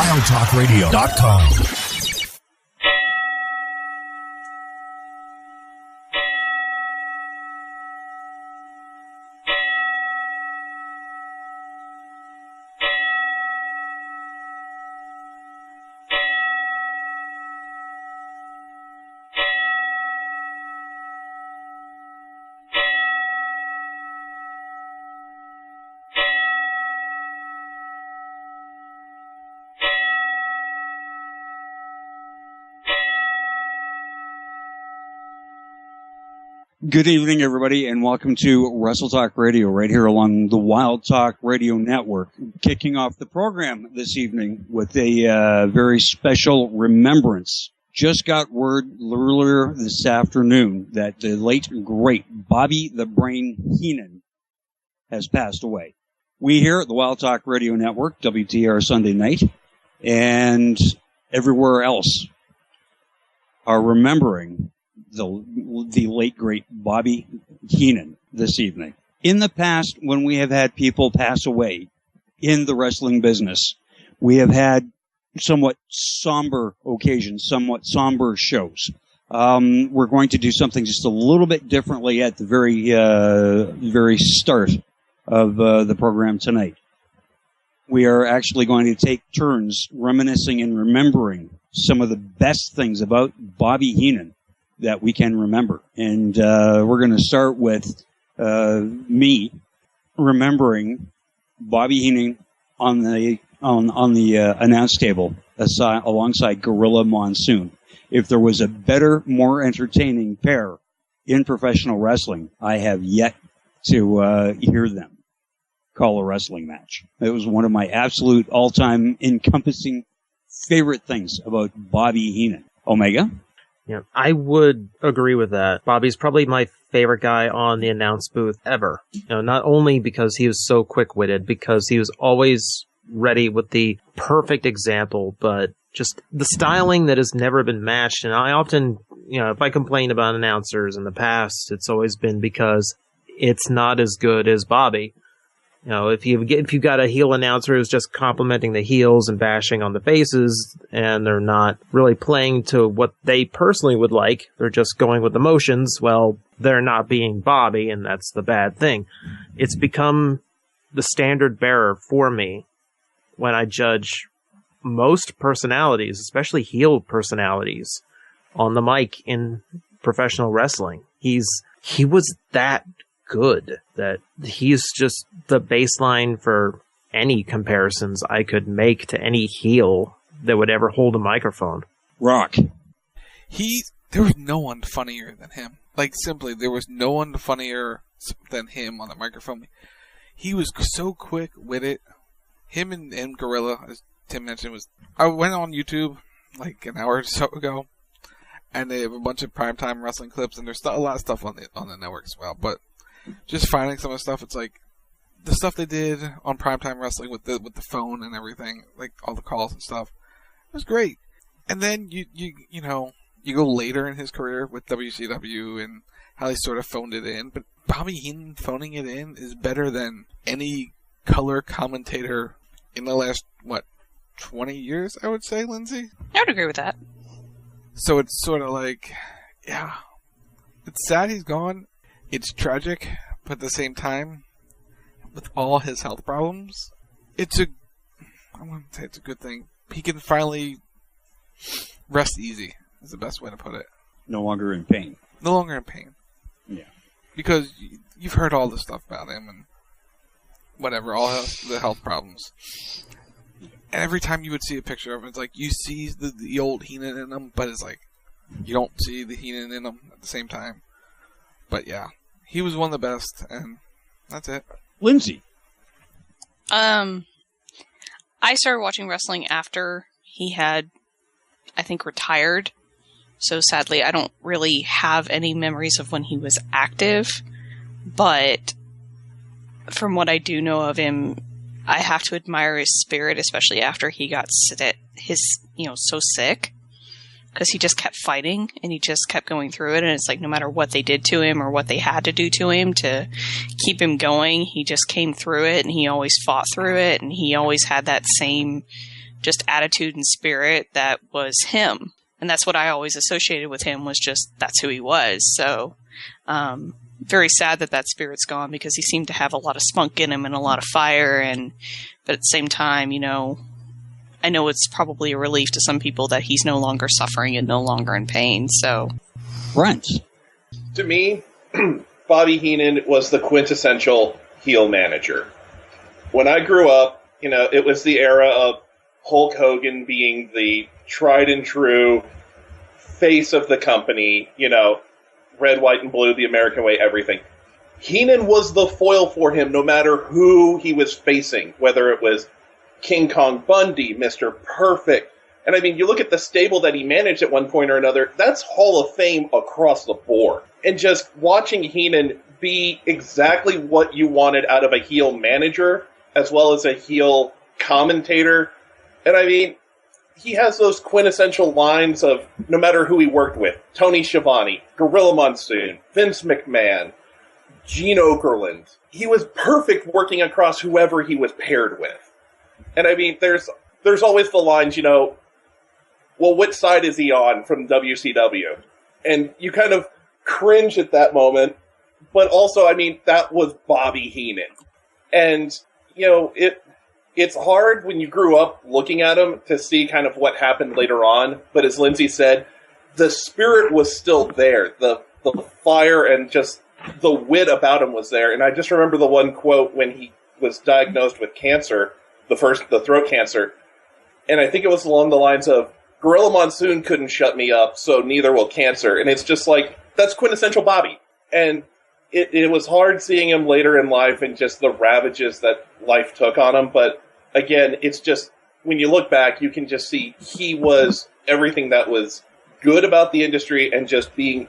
WildTalkRadio.com. Good evening, everybody, and welcome to Wrestle Talk Radio right here along the Wild Talk Radio Network. Kicking off the program this evening with a very special remembrance. Just got word earlier this afternoon that the late, great Bobby the Brain Heenan has passed away. We here at the Wild Talk Radio Network, WTR Sunday night, and everywhere else are remembering the late, great Bobby Heenan this evening. In the past, when we have had people pass away in the wrestling business, we have had somewhat somber occasions, somewhat somber shows. We're going to do something just a little bit differently at the very start of the program tonight. We are actually going to take turns reminiscing and remembering some of the best things about Bobby Heenan that we can remember. And we're going to start with me remembering Bobby Heenan on the announce table alongside Gorilla Monsoon. If there was a better, more entertaining pair in professional wrestling, I have yet to hear them call a wrestling match. It was one of my absolute all-time encompassing favorite things about Bobby Heenan. Omega? Yeah, I would agree with that. Bobby's probably my favorite guy on the announce booth ever. Not only because he was so quick-witted, because he was always ready with the perfect example, but just the styling that has never been matched. And I often, if I complain about announcers in the past, it's always been because it's not as good as Bobby. If you got a heel announcer who's just complimenting the heels and bashing on the faces, and they're not really playing to what they personally would like, they're just going with emotions, well, they're not being Bobby, and that's the bad thing. It's become the standard bearer for me when I judge most personalities, especially heel personalities, on the mic in professional wrestling. He was that good that he's just the baseline for any comparisons I could make to any heel that would ever hold a microphone. Rock. There was no one funnier than him. Simply, there was no one funnier than him on the microphone. He was so quick with it. Him and Gorilla, as Tim mentioned, I went on YouTube an hour or so ago, and they have a bunch of primetime wrestling clips, and there's a lot of stuff on the network as well, but just finding some of the stuff, it's the stuff they did on Primetime Wrestling with the phone and everything, all the calls and stuff. It was great. And then you go later in his career with WCW and how they sort of phoned it in. But Bobby Heenan phoning it in is better than any color commentator in the last 20 years, I would say, Lindsay. I would agree with that. So it's sort of it's sad he's gone. It's tragic, but at the same time, with all his health problems, I wouldn't say it's a good thing. He can finally rest easy, is the best way to put it. No longer in pain. No longer in pain. Yeah. Because you've heard all this stuff about him and whatever, all the health problems. And every time you would see a picture of him, it's you see the old Heenan in him, but it's you don't see the Heenan in him at the same time. But yeah, he was one of the best, and that's it. Lindsay. I started watching wrestling after he had, I think, retired. So sadly, I don't really have any memories of when he was active. But from what I do know of him, I have to admire his spirit, especially after he got so sick. Because he just kept fighting, and he just kept going through it, and it's no matter what they did to him or what they had to do to him to keep him going, he just came through it, and he always fought through it, and he always had that same just attitude and spirit that was him. And that's what I always associated with him, was just that's who he was. So, very sad that spirit's gone, because he seemed to have a lot of spunk in him and a lot of fire. But at the same time, I know it's probably a relief to some people that he's no longer suffering and no longer in pain. So, Brent. To me, Bobby Heenan was the quintessential heel manager. When I grew up, it was the era of Hulk Hogan being the tried and true face of the company, red, white, and blue, the American way, everything. Heenan was the foil for him no matter who he was facing, whether it was King Kong Bundy, Mr. Perfect. And I mean, you look at the stable that he managed at one point or another, that's Hall of Fame across the board. And just watching Heenan be exactly what you wanted out of a heel manager, as well as a heel commentator. And I mean, he has those quintessential lines of no matter who he worked with. Tony Schiavone, Gorilla Monsoon, Vince McMahon, Gene Okerlund. He was perfect working across whoever he was paired with. And I mean, there's always the lines, well, which side is he on from WCW? And you kind of cringe at that moment. But also, I mean, that was Bobby Heenan. And, it's hard when you grew up looking at him to see kind of what happened later on. But as Lindsay said, the spirit was still there. The fire and just the wit about him was there. And I just remember the one quote when he was diagnosed with cancer, the throat cancer. And I think it was along the lines of, Gorilla Monsoon couldn't shut me up, so neither will cancer. And it's just like, that's quintessential Bobby. And it was hard seeing him later in life and just the ravages that life took on him. But again, it's just, when you look back, you can just see he was everything that was good about the industry and just being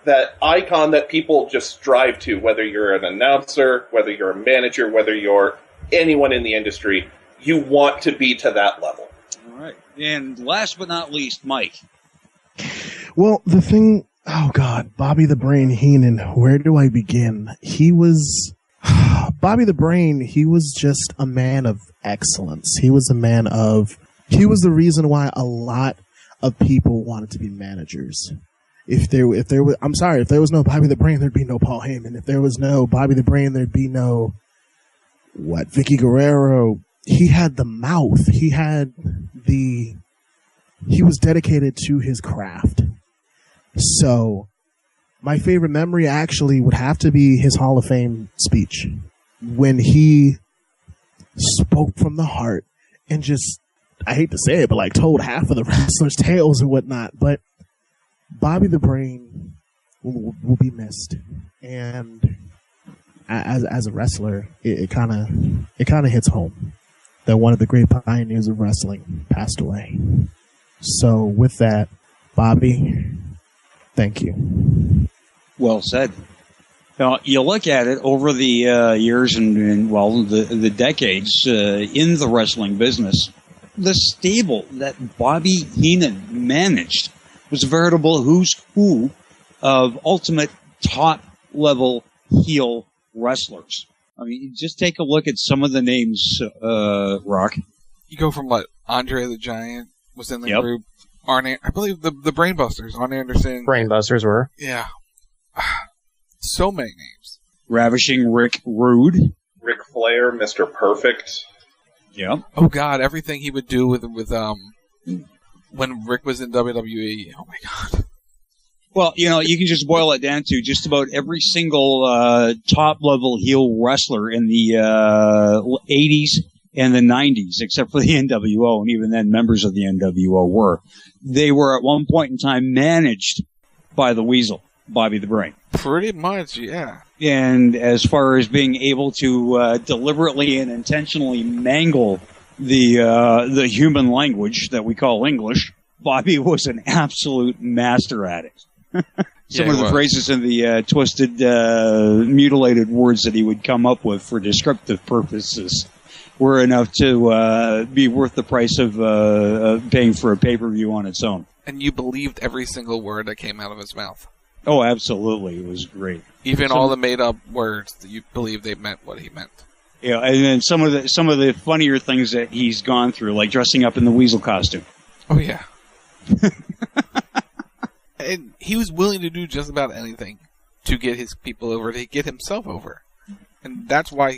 that icon that people just strive to, whether you're an announcer, whether you're a manager, whether you're anyone in the industry, you want to be to that level. All right. And last but not least, Mike. Well, the thing, oh God, Bobby the Brain Heenan, where do I begin? He was, Bobby the Brain, he was just a man of excellence. He was the reason why a lot of people wanted to be managers. If there was no Bobby the Brain, there'd be no Paul Heyman. If there was no Bobby the Brain, there'd be no, Vicky Guerrero. He had the mouth. He was dedicated to his craft. So, my favorite memory actually would have to be his Hall of Fame speech. When he spoke from the heart and just, I hate to say it, but like told half of the wrestlers' tales and whatnot. But Bobby the Brain will be missed. And as a wrestler, it kind of hits home that one of the great pioneers of wrestling passed away. So with that, Bobby, thank you. Well said. Now, you look at it over the years and the decades in the wrestling business, the stable that Bobby Heenan managed was a veritable who's who of ultimate top-level heel wrestlers. I mean, just take a look at some of the names, Rock. You go from Andre the Giant was in the group. I believe the Brainbusters, Arn Anderson. Brainbusters were. Yeah. So many names. Ravishing Rick Rude. Ric Flair, Mr. Perfect. Yeah. Oh God, everything he would do with when Rick was in WWE. Oh my God. Well, you can just boil it down to just about every single top-level heel wrestler in the 80s and the 90s, except for the NWO, and even then members of the NWO were. They were at one point in time managed by the Weasel, Bobby the Brain. Pretty much, yeah. And as far as being able to deliberately and intentionally mangle the human language that we call English, Bobby was an absolute master at it. Some of the phrases and the twisted, mutilated words that he would come up with for descriptive purposes were enough to be worth the price of paying for a pay-per-view on its own. And you believed every single word that came out of his mouth. Oh, absolutely. It was great. Even all the made-up words that you believed they meant what he meant. Yeah, and then some of the funnier things that he's gone through, like dressing up in the weasel costume. Oh yeah. And he was willing to do just about anything to get his people over, to get himself over. And that's why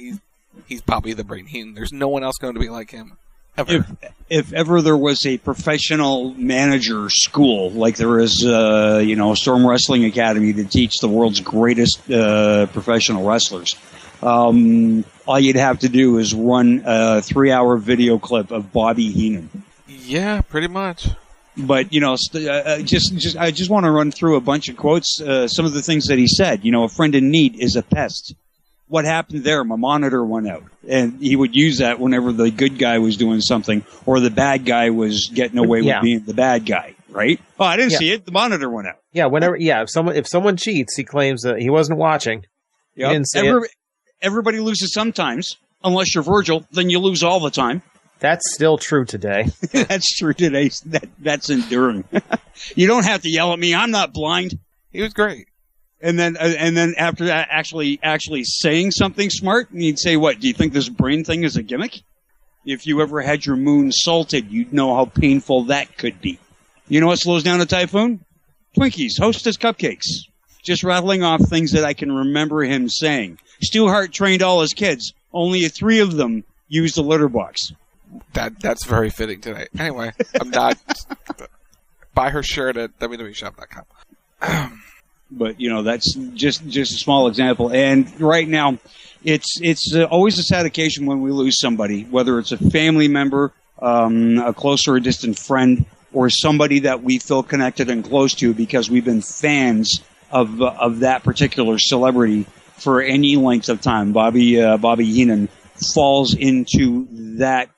he's Bobby the Brain Heenan. There's no one else going to be like him. Ever. If ever there was a professional manager school, like there is, Storm Wrestling Academy to teach the world's greatest professional wrestlers, all you'd have to do is run a 3-hour video clip of Bobby Heenan. Yeah, pretty much. But, I just want to run through a bunch of quotes, some of the things that he said. A friend in need is a pest. What happened there? My monitor went out. And he would use that whenever the good guy was doing something or the bad guy was getting away with being the bad guy, right? Oh, I didn't see it. The monitor went out. Yeah, if someone cheats, he claims that he wasn't watching. Yep. He didn't see it. Everybody loses sometimes. Unless you're Virgil, then you lose all the time. That's still true today. That's true today. That's enduring. You don't have to yell at me. I'm not blind. He was great. And then after that, actually saying something smart, you'd say, what, do you think this brain thing is a gimmick? If you ever had your moon salted, you'd know how painful that could be. You know what slows down a typhoon? Twinkies, Hostess cupcakes. Just rattling off things that I can remember him saying. Stu Hart trained all his kids. Only 3 of them used the litter box. That's very fitting today. Anyway, I'm not. Buy her shirt at www.shop.com. But, that's just a small example. And right now, it's always a sad occasion when we lose somebody, whether it's a family member, a close or a distant friend, or somebody that we feel connected and close to because we've been fans of that particular celebrity for any length of time. Bobby Heenan falls into that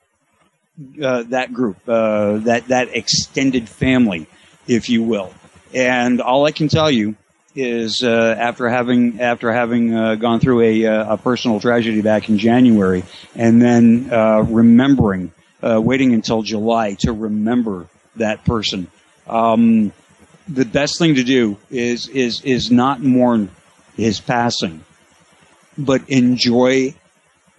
group, that extended family, if you will. And all I can tell you is after having gone through a personal tragedy back in January, and then waiting until July to remember that person, the best thing to do is not mourn his passing, but enjoy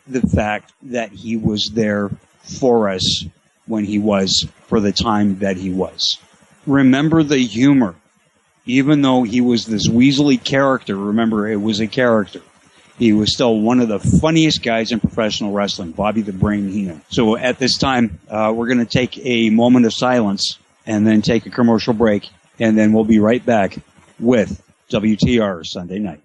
the fact that he was there for us when he was, for the time that he was. Remember the humor. Even though he was this weaselly character, remember, it was a character. He was still one of the funniest guys in professional wrestling, Bobby the Brain Heenan. So at this time, we're going to take a moment of silence and then take a commercial break, and then we'll be right back with WTR Sunday Night.